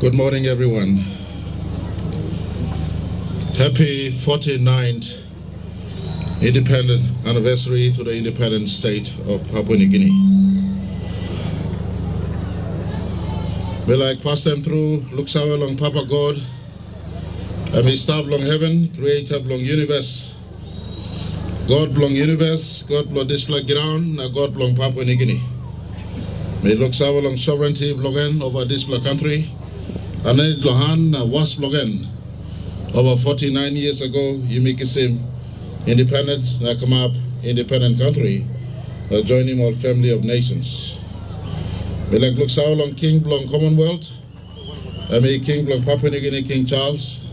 Good morning, everyone. Happy 49th independent anniversary to the independent state of Papua New Guinea. May I pass them through, look sour long Papa God, and may stop long heaven, creator long universe. God belong universe, God belong this black ground, and God belong Papua New Guinea. May look sour long sovereignty belong over this black country. And then Lohan was blogging over 49 years ago. You make it seem independent, now come up independent country, joining all family of nations. May like look so long King belong Commonwealth. I may King belong Papua New Guinea King Charles.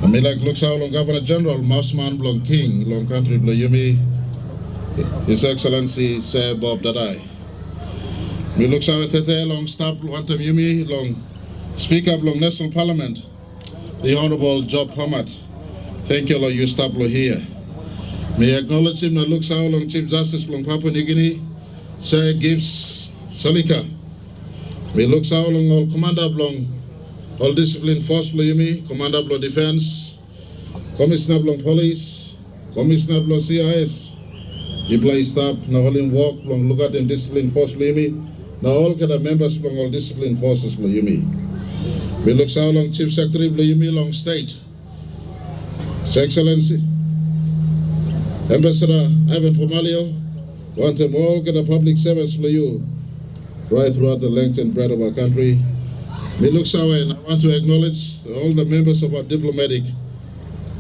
I may like look so long Governor General Mouseman belong King long country belong Yumi. His Excellency Sir Bob Dadai. May look so tete long stop Wantam Yumi long. Speaker of National Parliament, the Honorable Job Hamad. Thank you, Lord, you stop here. May I acknowledge him, that looks how long Chief Justice of Papua New Guinea, Sir Gibbs Salika. May look how long all Commander of all Discipline Force Yumi, Commander of Defense, Commissioner of Police, Commissioner of CIS. You play stop, now all in walk, look at them Discipline Force Yumi. Now all kind of members of all Discipline Forces Yumi. We look so long Chief Secretary of Yumi Long State, His Excellency, Ambassador Ivan Pomalio, want them all get a public service for you right throughout the length and breadth of our country. We look so, and I want to acknowledge all the members of our diplomatic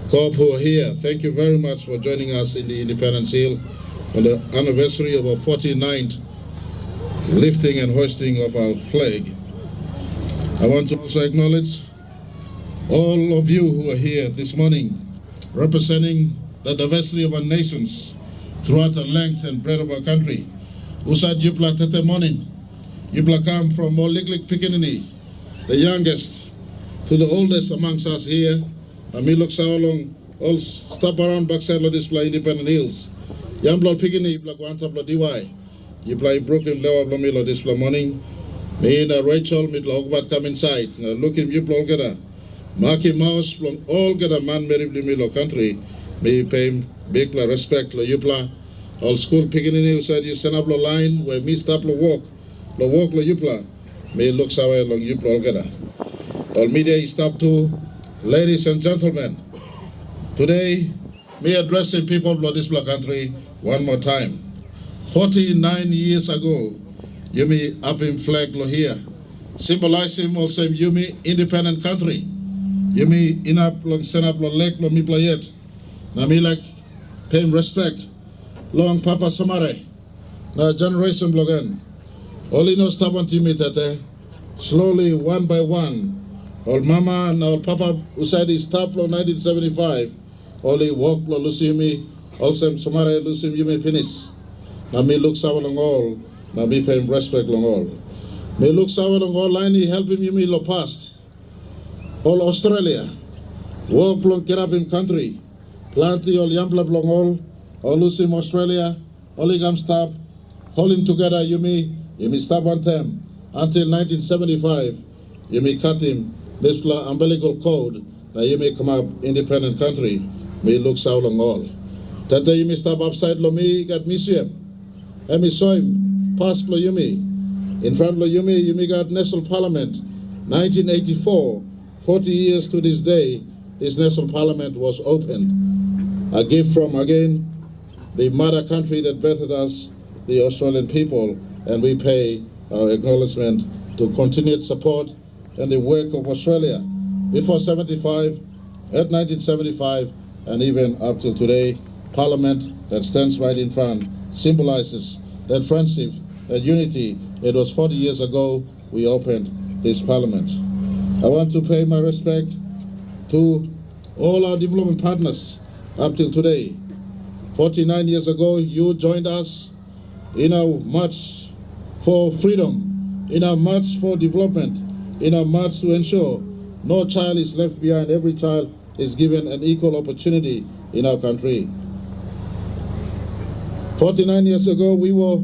corps who are here. Thank you very much for joining us in the Independence Hill on the anniversary of our 49th lifting and hoisting of our flag. I want to also acknowledge all of you who are here this morning representing the diversity of our nations throughout the length and breadth of our country. Usad Yupla Tete Morning, Yupla come from Moliklik Pikinini, the youngest to the oldest amongst us here. And me look so long, all stop around backside of this Independent Hills. Yambla Pikini, Yupla Guantabla DY, Yupla Brooklyn Lewa Blomilo this morning. Me and Rachel Midlogbat come inside. Now look him you blogger. Maki Mouse all get a man married in Milo country. Me pay him big respect la yupla. All school picking in you said you send up the line where me stop the walk la yupla. Me look sour long you blogger. All media stop to ladies and gentlemen. Today me addressing people of this black country one more time. 49 years ago. Yumi up in flag lo here, symbolizing also Yumi independent country. Yumi inap long senap lo lek lo mi playet. Na mi like pay him respect. Long Papa Samare. Na generation blogen. Only no stubborn timidate. Slowly one by one. All Mama and all Papa who said he stopped lo 1975. Only walk lo Lucimi. Also Samare Lucim Yumi finish. Na mi look long all. Now me pay him respect long all. Me look sour long all line he help him you me lo past. All Australia. Walk long get up in country. Plenty all yambla long all lose him Australia. All he come stop. Hold him together you me stop one time. Until 1975 you me cut him this umbilical cord. Now you may come up independent country. Me look sour long all. That day you me stop upside lo me got museum. And me saw him. Past Yumi. In front of Yumi got National Parliament. 1984, 40 years to this day, this National Parliament was opened. A gift from, again, the mother country that birthed us, the Australian people, and we pay our acknowledgement to continued support and the work of Australia before 75, at 1975, and even up till today. Parliament that stands right in front symbolizes that friendship, that unity. It was 40 years ago we opened this parliament. I want to pay my respect to all our development partners up till today. 49 years ago, you joined us in our march for freedom, in our march for development, in our march to ensure no child is left behind. Every child is given an equal opportunity in our country. 49 years ago, we were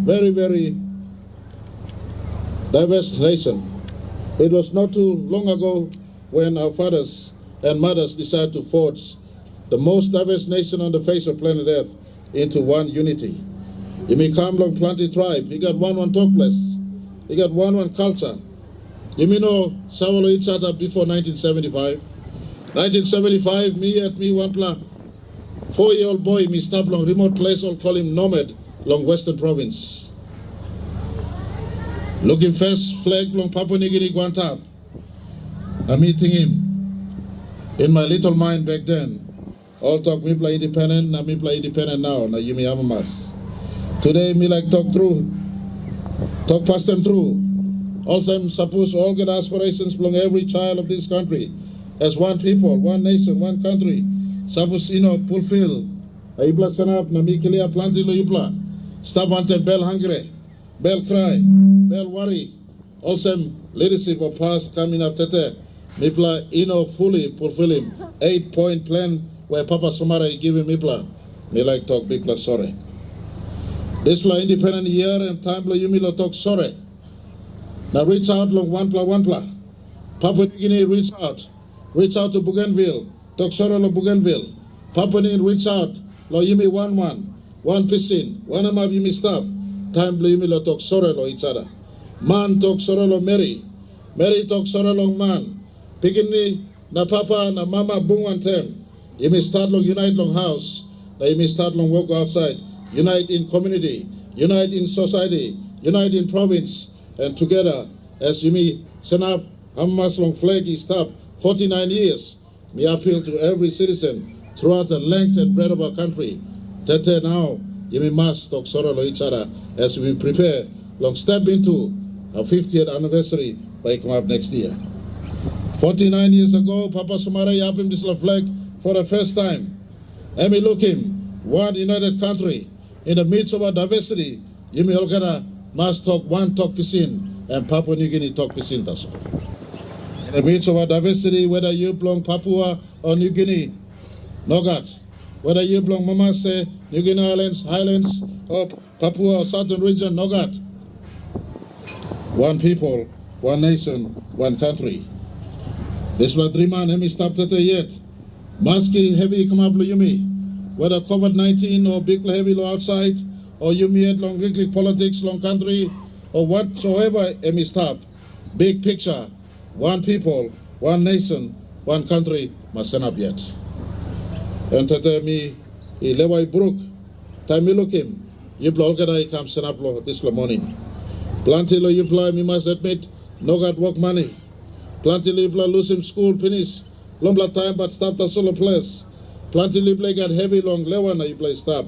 very, very diverse nation. It was not too long ago when our fathers and mothers decided to forge the most diverse nation on the face of planet Earth into one unity. You may come along Planty tribe, you got one talk place, you got one culture. You may know Sawalo each other before 1975. 1975, me one plan. 4-year-old boy, me stop long remote place, all call him nomad, long Western Province. Looking first flag long Papua New Guinea Guantab. I'm meeting him. In my little mind back then, all talk me play independent, na me play independent now, na you me amamas. Today me like talk past them through. Also I'm supposed all get aspirations belong every child of this country as one people, one nation, one country. Suppose fulfill. Aibla sanap na mi kilia planti lo yupla. Stop ante bell hungry, bell cry, bell worry. Also leadership of past coming up tete. Mipla fully fulfilling 8-point plan where Papa Somare giving Mipla. Me like talk big plus sorry. This pla independent year and time pla you me lo talk sorry. Now reach out long one pla. Papua New Guinea reach out to Bougainville, talk sorry lo Bougainville. Papua New Guinea reach out lo you me one piscine, one amab you me stop. Time pla you me lo talk sorry lo each other. Man talk sorry lo Mary talk sorry long man. Pikini na papa na mama bung one time. You may start long unite long house. Now you may start long walk outside. Unite in community, unite in society, unite in province, and together as you may send up Hamas long flag is stop 49 years. Me appeal to every citizen throughout the length and breadth of our country. Tete now you may must talk sorrow each other as we prepare long step into our 50th anniversary by come up next year. 49 years ago, Papa Somare up him this flag for the first time. And we look him, one united country. In the midst of our diversity, you may all must talk one talk pisin and Papua New Guinea talk pisin taso. In the midst of our diversity, whether you belong Papua or New Guinea, Nogat. Whether you belong Mamase, New Guinea Islands, Highlands, or Papua or Southern region, Nogat. One people, one nation, one country. This was 3 months, hemi stop tete yet. Maski heavy come up yumi. Whether COVID-19 or big heavy law outside, or you meet long weekly politics, long country, or whatsoever, emi stop. Big picture, one people, one nation, one country must stand up yet. And tete me, he lewai brook, time me look him, you blog I come stand up this morning. Plenty lo you play, me must admit, no got work money. Plenty lo you play, lose him school, finish, long time but stop the solo place. Plenty li play got heavy long lewan you play stop.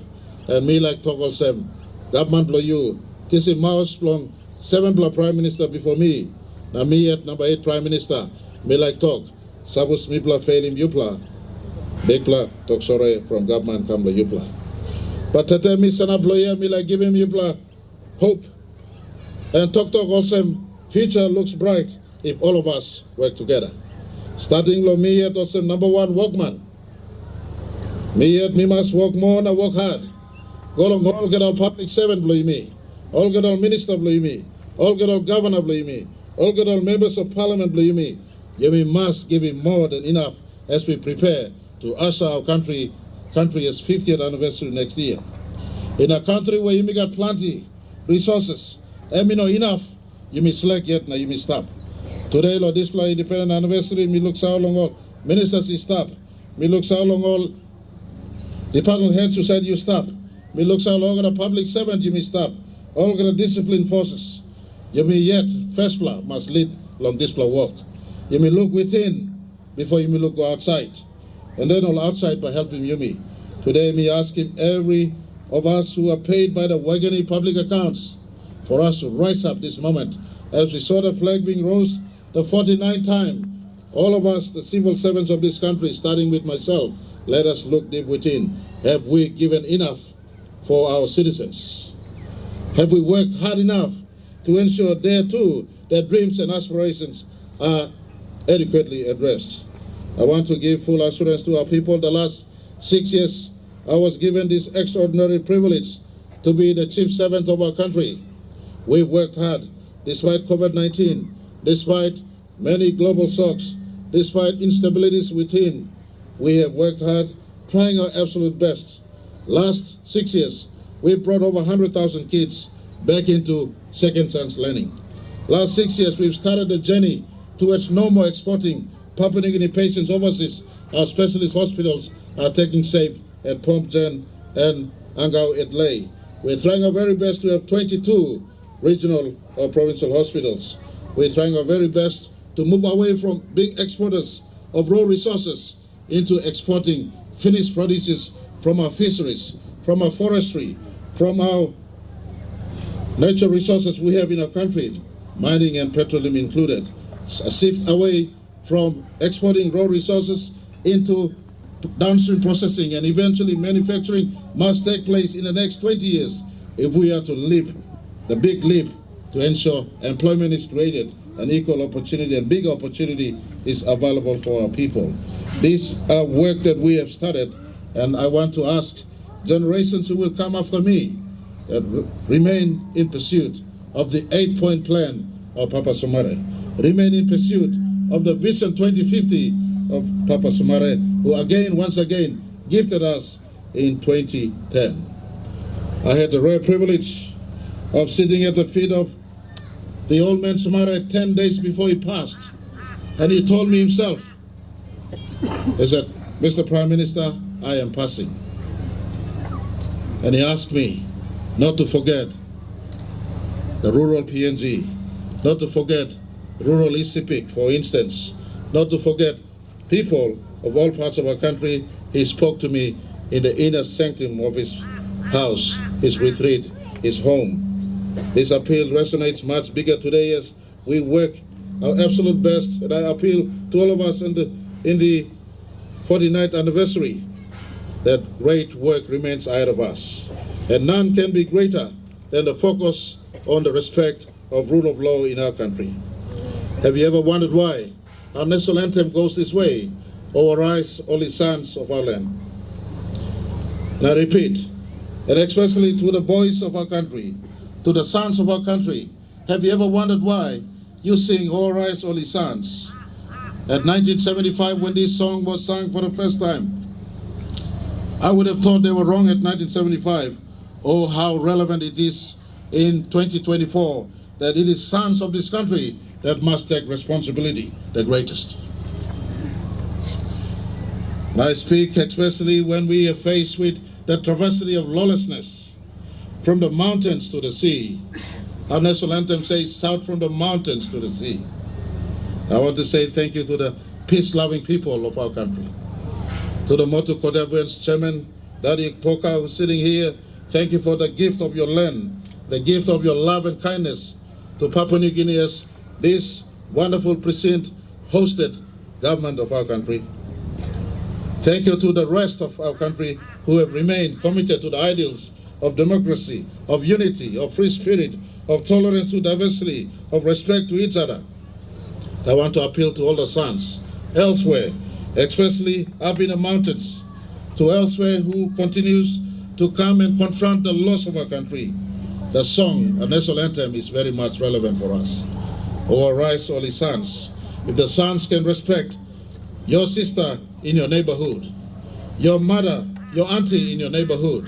And me like toggle sem. Government blow you. Kissy mouse long 7 prime minister before me. Now me at number 8 prime minister. Me like talk. Sabus me pla fail him you pla. Big pla talk sorry from government come blow you pla. But tete me sana blow ya me like give him you pla hope. And talk also future looks bright if all of us work together. Starting lo me at also number 1 workman. Me must work more and work hard. Go along, all get our public servant blame me. All get our minister blame me. All get our governor blame me. All get our members of parliament blame me. We must give him more than enough as we prepare to usher our country's 50th anniversary next year. In a country where you may got plenty resources, and me know enough, you may select yet, now you may stop. Today, Lord, display independent anniversary, me looks how long all ministers is stop. Me looks how long all department heads who said you stop. Me looks how long the public servant you may stop. All the discipline forces. You may yet, first pla must lead long display work. You may look within before you may look go outside. And then all outside by helping you me. Today me asking every of us who are paid by the Wagani public accounts for us to rise up this moment as we saw the flag being raised the 49th time. All of us, the civil servants of this country, starting with myself, let us look deep within. Have we given enough for our citizens? Have we worked hard enough to ensure there too their dreams and aspirations are adequately addressed? I want to give full assurance to our people. The last 6 years, I was given this extraordinary privilege to be the chief servant of our country. We've worked hard despite COVID-19, despite many global shocks, despite instabilities within, we have worked hard, trying our absolute best. Last 6 years, we brought over 100,000 kids back into second chance learning. Last 6 years, we've started a journey towards no more exporting Papua New Guinea patients overseas. Our specialist hospitals are taking shape at Pompjan and Angau at Ley. We're trying our very best to have 22 regional or provincial hospitals. We're trying our very best to move away from big exporters of raw resources into exporting finished produces from our fisheries, from our forestry, from our natural resources we have in our country, mining and petroleum included. A shift away from exporting raw resources into downstream processing and eventually manufacturing must take place in the next 20 years if we are to leap, the big leap, to ensure employment is created and equal opportunity and big opportunity is available for our people. These are work that we have started, and I want to ask generations who will come after me that remain in pursuit of the 8-point plan of Papa Sumare, remain in pursuit of the Vision 2050 of Papa Sumare, who once again gifted us in 2010. I had the rare privilege of sitting at the feet of the old man Sumare 10 days before he passed, and he told me himself, he said, "Mr. Prime Minister, I am passing." And he asked me not to forget the rural PNG, not to forget rural ECPIC, for instance, not to forget people of all parts of our country. He spoke to me in the inner sanctum of his house, his retreat, his home. This appeal resonates much bigger today as we work our absolute best, and I appeal to all of us in the 49th anniversary that great work remains ahead of us, and none can be greater than the focus on the respect of rule of law in our country. Have you ever wondered why our national anthem goes this way? "O arise, all ye sons of our land." And I repeat, and especially to the boys of our country, to the sons of our country, have you ever wondered why you sing "O arise, all ye sons"? At 1975, when this song was sung for the first time, I would have thought they were wrong at 1975. Oh, how relevant it is in 2024 that it is sons of this country that must take responsibility, the greatest. And I speak especially when we are faced with the travesty of lawlessness, from the mountains to the sea. Our national anthem says, "South from the mountains to the sea." I want to say thank you to the peace-loving people of our country. To the Motu Kodabuen's chairman, Daddy Poka, who's sitting here, thank you for the gift of your land, the gift of your love and kindness to Papua New Guinea as this wonderful precinct hosted government of our country. Thank you to the rest of our country who have remained committed to the ideals of democracy, of unity, of free spirit, of tolerance to diversity, of respect to each other. I want to appeal to all the sons elsewhere, especially up in the mountains, to elsewhere who continues to come and confront the loss of our country. The song, a national anthem, is very much relevant for us. "O arise, all ye sons." If the sons can respect your sister in your neighborhood, your mother, your auntie in your neighborhood,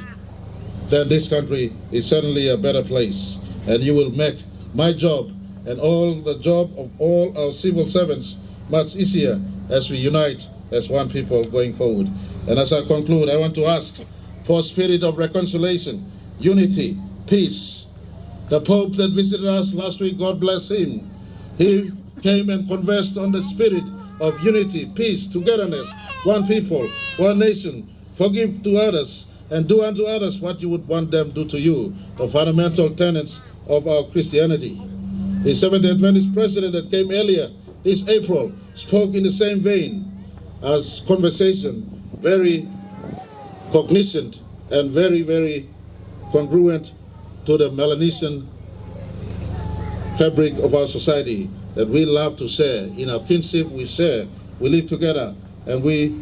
then this country is certainly a better place. And you will make my job and all the job of all our civil servants much easier as we unite as one people going forward. And as I conclude, I want to ask for a spirit of reconciliation, unity, peace. The Pope that visited us last week, God bless him, he came and conversed on the spirit of unity, peace, togetherness, one people, one nation, forgive to others, and do unto others what you would want them to do to you, the fundamental tenets of our Christianity. The Seventh-day Adventist president that came earlier this April spoke in the same vein as conversation, very cognizant and very, very congruent to the Melanesian fabric of our society, that we love to share. In our kinship, we share, we live together, and we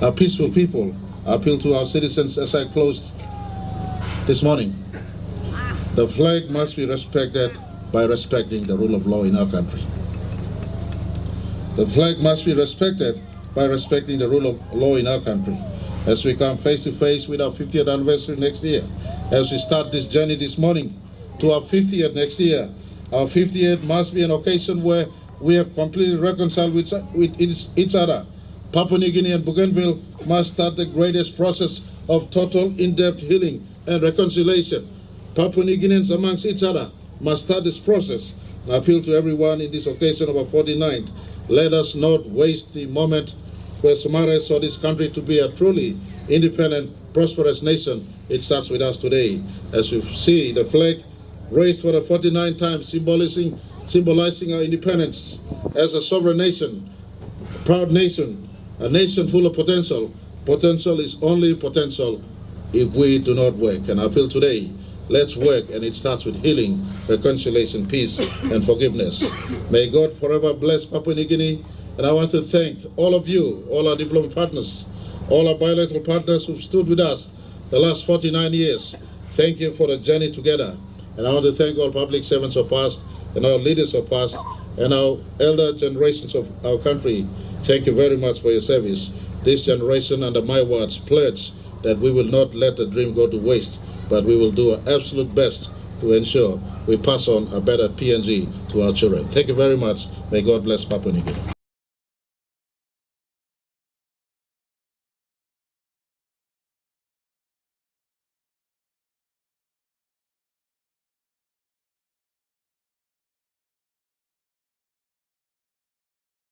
are peaceful people. I appeal to our citizens as I closed this morning. The flag must be respected by respecting the rule of law in our country. The flag must be respected by respecting the rule of law in our country. As we come face to face with our 50th anniversary next year, as we start this journey this morning to our 50th next year, our 50th must be an occasion where we have completely reconciled with each other. Papua New Guinea and Bougainville must start the greatest process of total in-depth healing and reconciliation. Papua New Guineans amongst each other must start this process. I appeal to everyone in this occasion of our 49th. Let us not waste the moment where Somalia saw this country to be a truly independent, prosperous nation. It starts with us today. As we see the flag raised for the 49th time, symbolizing our independence as a sovereign nation, a proud nation, a nation full of potential. Potential is only potential if we do not work. And I appeal today, let's work, and it starts with healing, reconciliation, peace, and forgiveness. May God forever bless Papua New Guinea. And I want to thank all of you, all our diplomatic partners, all our bilateral partners who've stood with us the last 49 years. Thank you for the journey together. And I want to thank all public servants of past and our leaders of past and our elder generations of our country. Thank you very much for your service. This generation, under my words, pledge that we will not let the dream go to waste, but we will do our absolute best to ensure we pass on a better PNG to our children. Thank you very much. May God bless Papua New Guinea.